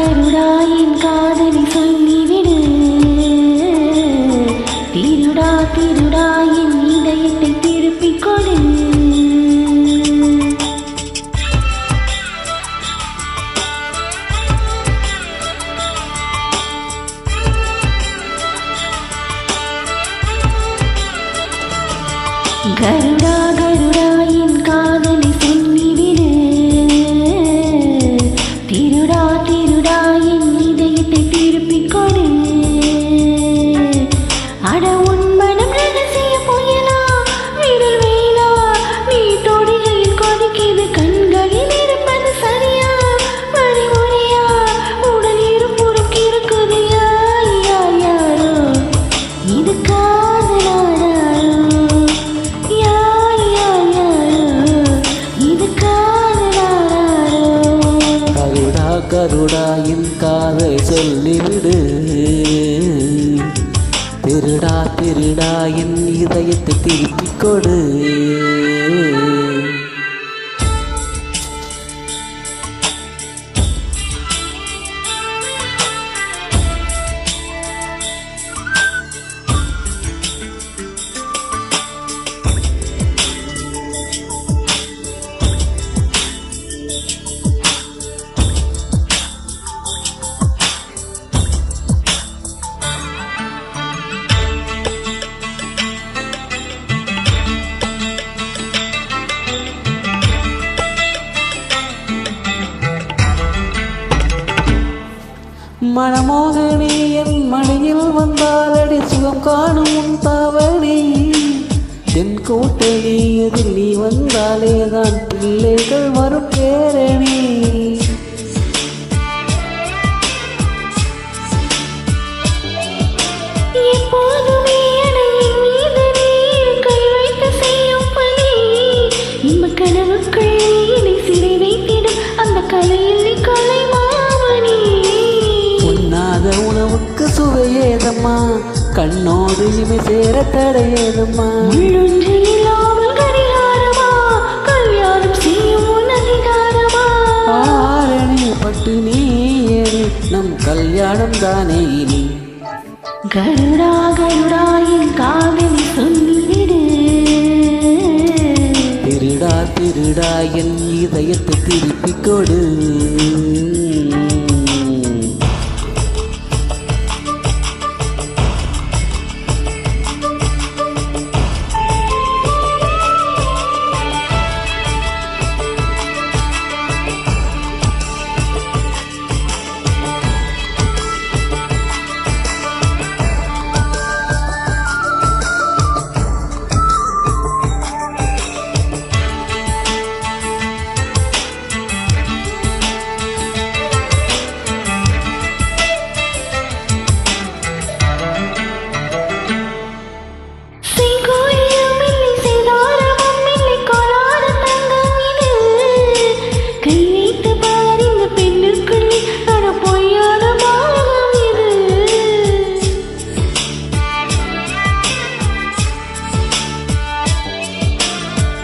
கருடா என் காதலி சொல்லிவிடு. திருடா திருடா என் இதயத்தை திருப்பிக் கொடு. கருடா கருடா என் காதலி சொல்லிவிடு. திருடா திருடா என் இதயத்தை திருப்பிக் கொடு. அட உன் மனம் ரகசிய புயலா விரல் வேலா, நீ தொடுகையில் கொதிக்குது கண்களில் இருப்பது சரியா வழிமுறையா, உடல் இருப்புறம் இருக்குது யாரோ இது காதலாடா. கருடா என் காதலை சொல்லிவிடு. திருடா திருடா என் இதயத்தை திருப்பிக் கொடு. மணமோகனே என் மடியில் வந்தாலடி சுகம் காணும் உன் தாவடி. என் கோட்டையை எதில் நீ வந்தாலே தான் பிள்ளைகள் வரும் பேரணி. கனவுக்குள் இதை சிறை வைத்திடும் அந்த கலையில் கலை மாமணி. உண்ணாத உணவுக்கு சுவையேதம்மா, கண்ணோடு இவை சேர தடையேதம்மா. இல்லாமல் கரிகாரமா கல்யாணம் செய்யும் உன் அதிகாரமா. ஆரணி பட்டு நீ ஏறி நம் கல்யாணம் தானே இனி. கருடா கருடா என் காதலி சொல்லிவிடு. திருடா திருடா என் இதயத்தை திருப்பிக் கொடு.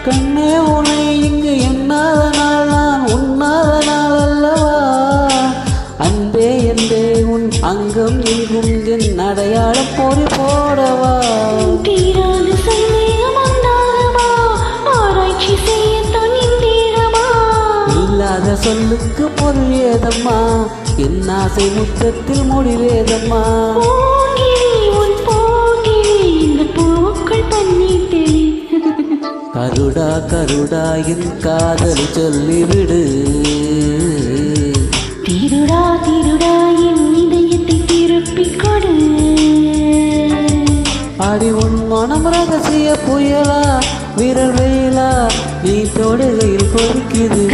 கண்ணே உனை இங்கு எண்ணாத நாள் நான் உண்ணாத நாள் அல்லவா. அன்பே என்பே உன் அங்கம் எங்கும் என் அடையாளம் பொறி போடவா. தீராது சந்தேகம் வந்தாகமா, ஆராய்ச்சி செய்யத்தான் இந்தீரமா. இல்லாத சொல்லுக்கு பொருள் ஏதம்மா, என் ஆசை முற்றத்தில் முடிவேதம்மா. கருடா கருடா என் காதலை சொல்லிவிடு. திருடா திருடா என் இதயத்தை திருப்பிக் கொடு. அடி உன் மனம் ரகசிய புயலா விரல் வேலா, நீ தொடுகையில் கொதிக்குது